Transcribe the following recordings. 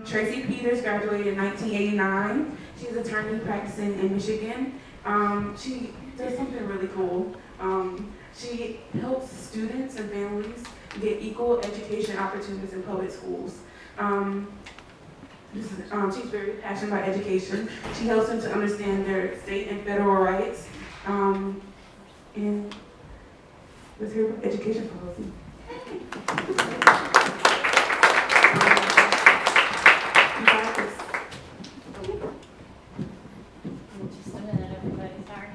Tracy Peters graduated in 1989. She's an attorney practicing in Michigan. She does something really cool. She helps students and families get equal education opportunities in public schools. She's very passionate about education. She helps them to understand their state and federal rights. And let's hear about education policy. Just a minute, everybody, sorry.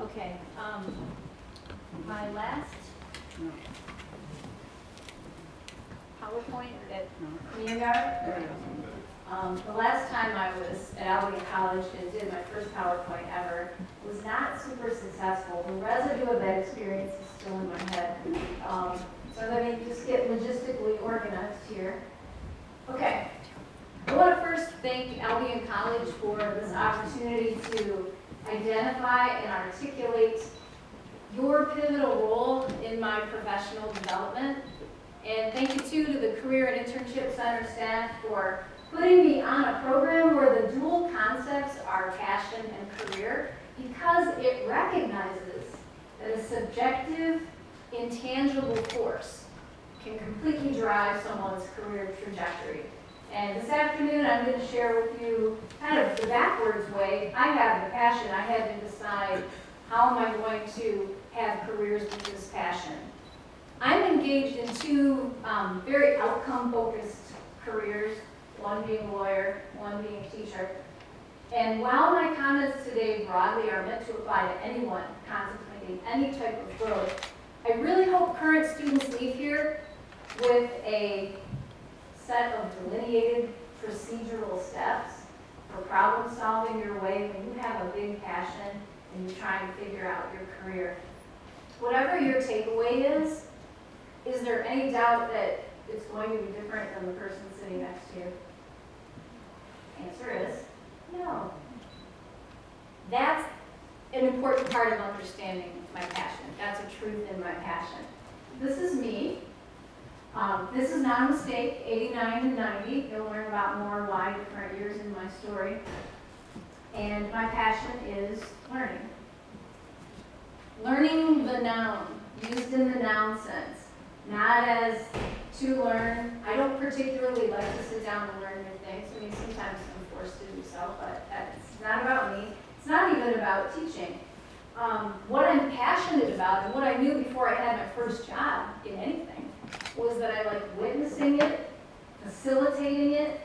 Okay, my last PowerPoint at kindergarten. The last time I was at Albion College and did my first PowerPoint ever was not super successful. The residue of that experience is still in my head. So I'm going to just get logistically organized here. Okay, I want to first thank Albion College for this opportunity to identify and articulate your pivotal role in my professional development. And thank you too to the Career and Internship Center staff for putting me on a program where the dual concepts are passion and career, because it recognizes that a subjective, intangible force can completely drive someone's career trajectory. And this afternoon, I'm going to share with you kind of the backwards way. I have the passion. I had to decide, how am I going to have careers with this passion? I'm engaged in two very outcome-focused careers, one being a lawyer, one being a teacher. And while my comments today broadly are meant to apply to anyone contemplating any type of growth, I really hope current students leave here with a set of delineated procedural steps for problem solving your way when you have a big passion and you're trying to figure out your career. Whatever your takeaway is there any doubt that it's going to be different than the person sitting next to you? Answer is no. That's an important part of understanding my passion. That's a truth in my passion. This is me. This is not a mistake, 89 and 90. You'll learn about more why different years in my story. And my passion is learning. Learning the noun, used in the noun sense, not as to learn. I don't particularly like to sit down and learn new things. I mean, sometimes I'm forced to do so, but it's not about me. It's not even about teaching. What I'm passionate about and what I knew before I had my first job in anything was that I liked witnessing it, facilitating it,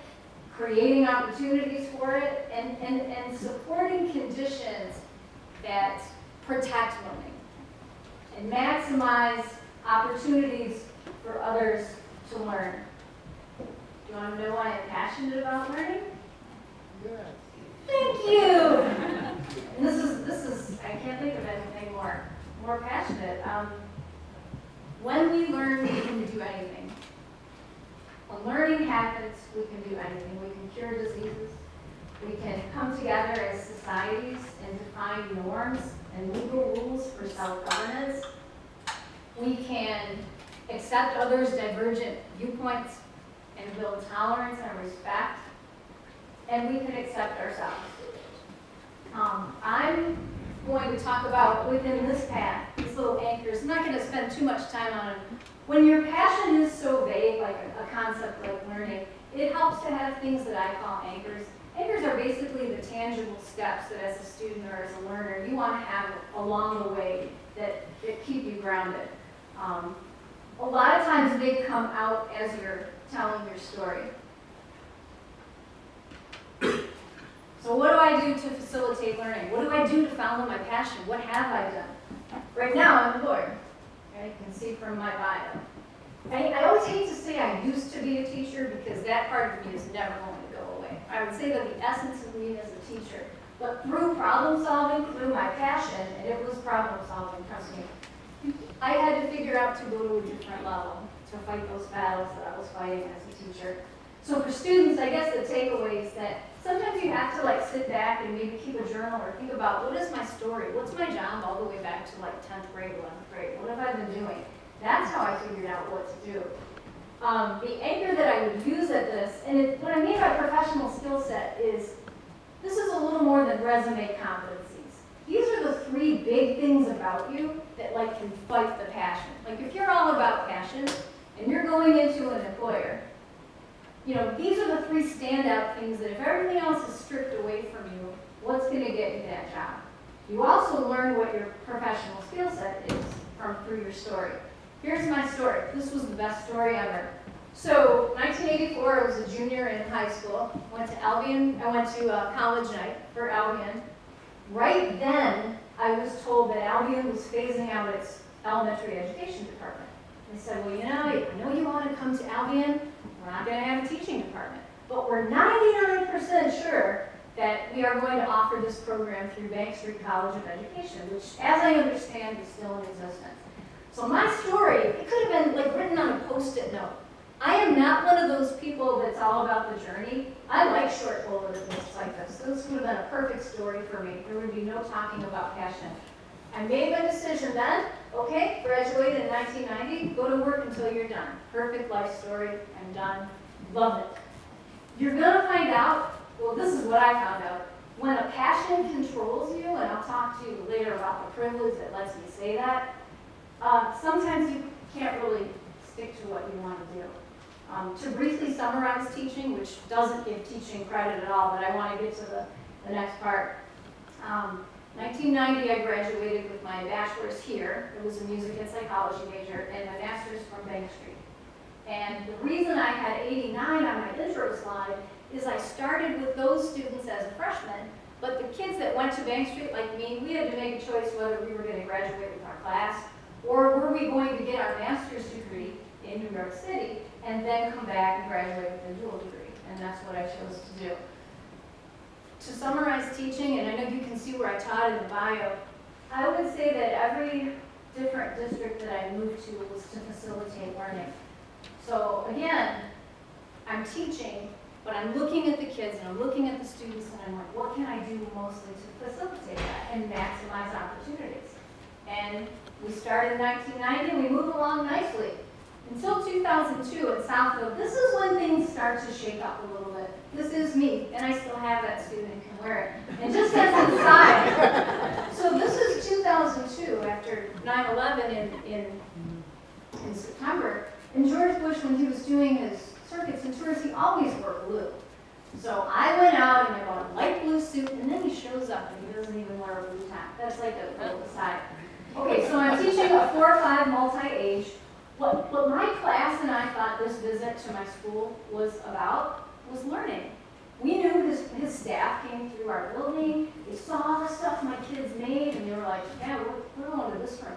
creating opportunities for it, and supporting conditions that protect learning and maximize opportunities for others to learn. Do you want to know why I'm passionate about learning? Good. Thank you! And this is, I can't think of anything more passionate. When we learn, we can do anything. When learning happens, we can do anything. We can cure diseases. We can come together as societies and define norms and legal rules for self-governance. We can accept others' divergent viewpoints and build tolerance and respect. And we can accept ourselves. I'm going to talk about within this path, these little anchors. I'm not going to spend too much time on it. When your passion is so vague, like a concept like learning, it helps to have things that I call anchors. Anchors are basically the tangible steps that as a student or as a learner you want to have along the way that keep you grounded. A lot of times they come out as you're telling your story. So what do I do to facilitate learning? What do I do to follow my passion? What have I done? Right now, I'm a lawyer. Okay? You can see from my bio. I always hate to say I used to be a teacher because that part of me is never going to go away. I would say that the essence of me as a teacher. But through problem solving, through my passion, and it was problem solving, trust me, I had to figure out to go to a different level to fight those battles that I was fighting as a teacher. So for students, I guess the takeaway is that sometimes you have to like sit back and maybe keep a journal or think about what is my story? What's my job all the way back to like 10th grade, 11th grade? What have I been doing? That's how I figured out what to do. The anchor that I would use at this, and what I mean by professional skill set is, this is a little more than resume competencies. These are the 3 big things about you that like can fight the passion. Like if you're all about passion and you're going into an employer, you know, these are the 3 standout things that if everything else is stripped away from you, what's going to get you that job? You also learn what your professional skill set is through your story. Here's my story. This was the best story ever. So, 1984, I was a junior in high school. Went to Albion. I went to college night for Albion. Right then, I was told that Albion was phasing out its elementary education department. They said, well, you know, I know you want to come to Albion. We're not going to have a teaching department. But we're 99% sure that we are going to offer this program through Bank Street College of Education, which, as I understand, is still in existence. So my story, it could have been like written on a Post-it note. I am not one of those people that's all about the journey. I like short bullet points like this. So this would have been a perfect story for me. There would be no talking about passion. I made my decision then, okay, graduated in 1990, go to work until you're done. Perfect life story, I'm done, love it. You're gonna find out, well, this is what I found out, when a passion controls you, and I'll talk to you later about the privilege that lets me say that, sometimes you can't really stick to what you want to do. To briefly summarize teaching, which doesn't give teaching credit at all, but I want to get to the next part. 1990, I graduated with my bachelor's here. It was a music and psychology major, and my master's from Bank Street. And the reason I had 89 on my intro slide is I started with those students as a freshman, but the kids that went to Bank Street, like me, we had to make a choice whether we were going to graduate with our class, or were we going to get our master's degree in New York City, and then come back and graduate with a dual degree. And that's what I chose to do. To summarize teaching, and I know you can see where I taught in the bio, I would say that every different district that I moved to was to facilitate learning. So again, I'm teaching, but I'm looking at the kids and I'm looking at the students and I'm like, what can I do mostly to facilitate that and maximize opportunities? And we started in 1990 and we moved along nicely. Until 2002 at Southfield, this is when things start to shake up a little bit. This is me, and I still have that student and can wear it. And just as an aside, so this is 2002 after 9/11 in September. And George Bush, when he was doing his circuits and tours, he always wore blue. So I went out and I bought a light blue suit, and then he shows up and he doesn't even wear a blue tie. That's like a little aside. Okay, so I'm teaching a 4 or 5 multi-age. What my class and I thought this visit to my school was about was learning. We knew his staff came through our building, they saw the stuff my kids made, and they were like, yeah, we're going to this room.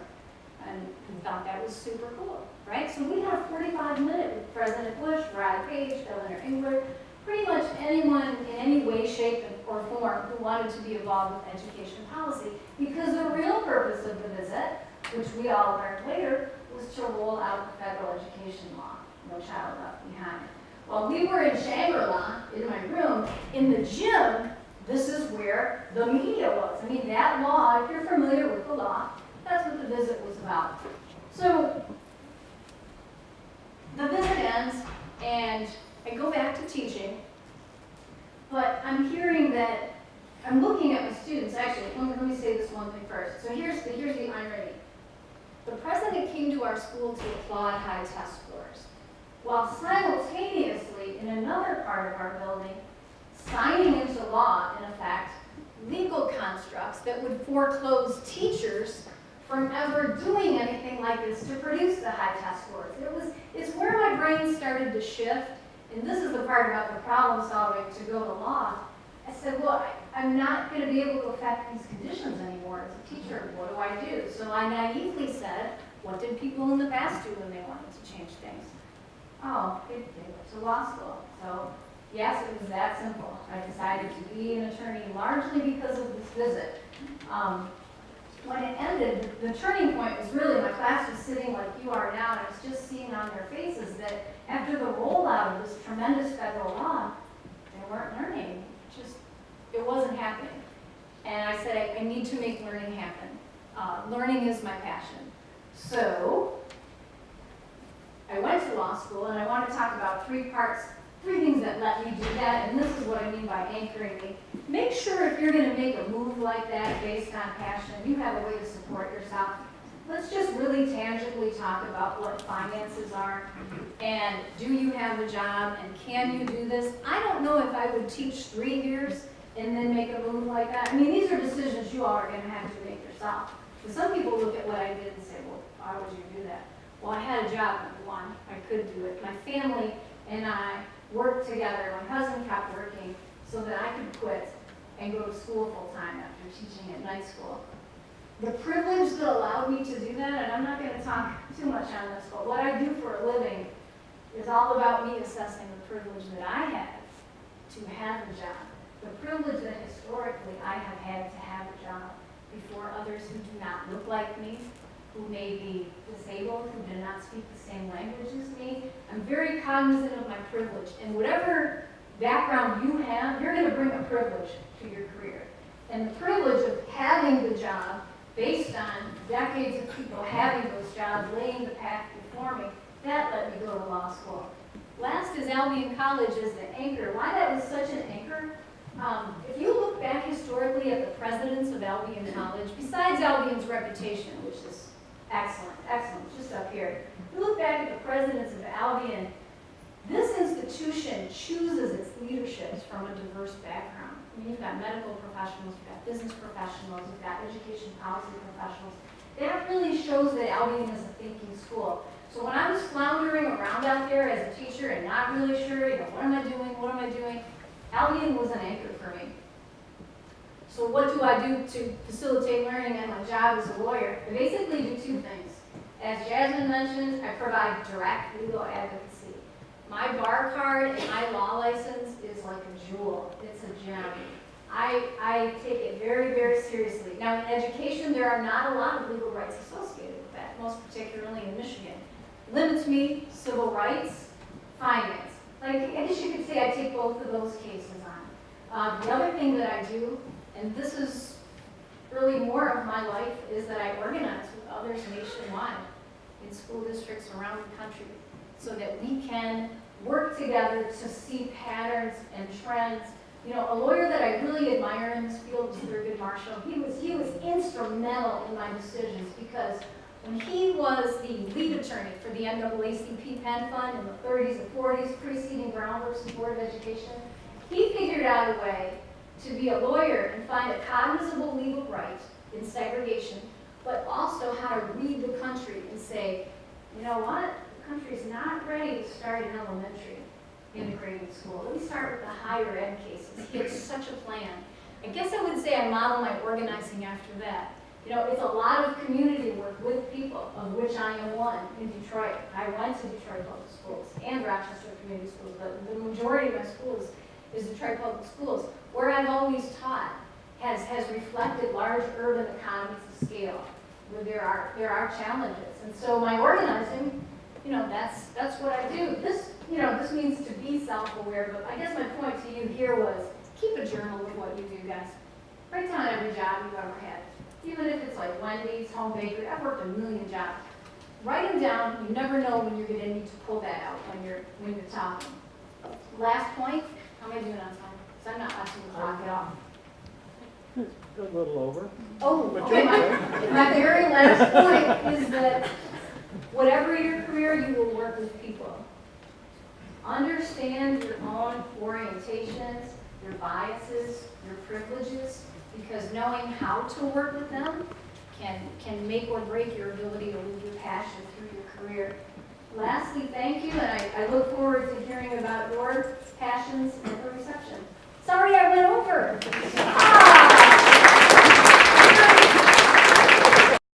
And we thought that was super cool, right? So we had a 45-minute with President Bush, Brad Page, Governor Engler, pretty much anyone in any way, shape, or form who wanted to be involved with education policy, because the real purpose of the visit, which we all learned later, was to roll out the federal education law, No Child Left Behind. While we were in Shangri-La, in my room, in the gym, this is where the media was. I mean, that law, if you're familiar with the law, that's what the visit was about. So, the visit ends, and I go back to teaching, but I'm hearing that, I'm looking at my students, actually, let me say this one thing first. So here's the irony. The president came to our school to applaud high test scores, while simultaneously, in another part of our building, signing into law, in effect, legal constructs that would foreclose teachers from ever doing anything like this to produce the high test scores. It's where my brain started to shift, and this is the part about the problem solving to go to law. I said, well, I'm not going to be able to affect these conditions anymore as a teacher. What do I do? So I naively said, what did people in the past do when they wanted to change things? Oh, they went to law school. So yes, it was that simple. I decided to be an attorney largely because of this visit. when it ended, the turning point was really my class was sitting like you are now, and I was just seeing on their faces that after the rollout of this tremendous federal law, they weren't learning. It wasn't happening. And I said, I need to make learning happen. Learning is my passion. So I went to law school, and I want to talk about three things that let me do that, and this is what I mean by anchoring me. Make sure if you're going to make a move like that based on passion, you have a way to support yourself. Let's just really tangibly talk about what finances are, and do you have a job, and can you do this? I don't know if I would teach 3 years and then make a move like that. I mean, these are decisions you all are going to have to make yourself. So some people look at what I did and say, well, why would you do that? Well, I had a job, number one. I could do it. My family and I worked together. My husband kept working so that I could quit and go to school full-time after teaching at night school. The privilege that allowed me to do that, and I'm not going to talk too much on this, but what I do for a living is all about me assessing the privilege that I have to have a job. The privilege that historically I have had to have a job before others who do not look like me, who may be disabled, who do not speak the same language as me. I'm very cognizant of my privilege, and whatever background you have, you're going to bring a privilege to your career. And the privilege of having the job based on decades of people having those jobs, laying the path before me, that let me go to law school. Last is Albion College as the anchor. Why that was such an anchor? If you look back historically at the presidents of Albion College, besides Albion's reputation, which is excellent, just up here, if you look back at the presidents of Albion, this institution chooses its leaderships from a diverse background. I mean, you've got medical professionals, you've got business professionals, you've got education policy professionals. That really shows that Albion is a thinking school. So when I was floundering around out there as a teacher and not really sure, what am I doing? Albion was an anchor for me. So what do I do to facilitate learning and my job as a lawyer? I basically do 2 things. As Jasmine mentioned, I provide direct legal advocacy. My bar card and my law license is like a jewel. It's a gem. I take it very, very seriously. Now in education, there are not a lot of legal rights associated with that, most particularly in Michigan. Limits me, civil rights, finance. Like, I guess you could say I take both of those cases on. The other thing that I do, and this is really more of my life, is that I organize with others nationwide in school districts around the country so that we can work together to see patterns and trends. A lawyer that I really admire in this field is Thurgood Marshall. He was instrumental in my decisions because when he was the lead attorney for the NAACP Penn Fund in the 30s and 40s, preceding Brown versus Board of Education, he figured out a way to be a lawyer and find a cognizable legal right in segregation, but also how to read the country and say, you know what, the country's not ready to start in elementary integrated school. Let me start with the higher ed cases. He had such a plan. I guess I would say I model my organizing after that. It's a lot of community work with people, of which I am one in Detroit. I went to Detroit Public Schools and Rochester Community Schools, but the majority of my schools is Detroit Public Schools. Where I've always taught has reflected large urban economies of scale, where there are challenges. And so my organizing, that's what I do. This means to be self-aware, but I guess my point to you here was keep a journal of what you do, guys. Write down every job you've ever had. Even if it's like Wendy's, home bakery, I've worked a million jobs. Write them down. You never know when you're going to need to pull that out when you're talking. Last point. How am I doing on time? Because I'm not watching the clock at all. A little over. Oh, okay. My very last point is that whatever your career, you will work with people. Understand your own orientations, your biases, your privileges, because knowing how to work with them can make or break your ability to live your passion through your career. Lastly, thank you, and I look forward to hearing about your passions at the reception. Sorry I went over.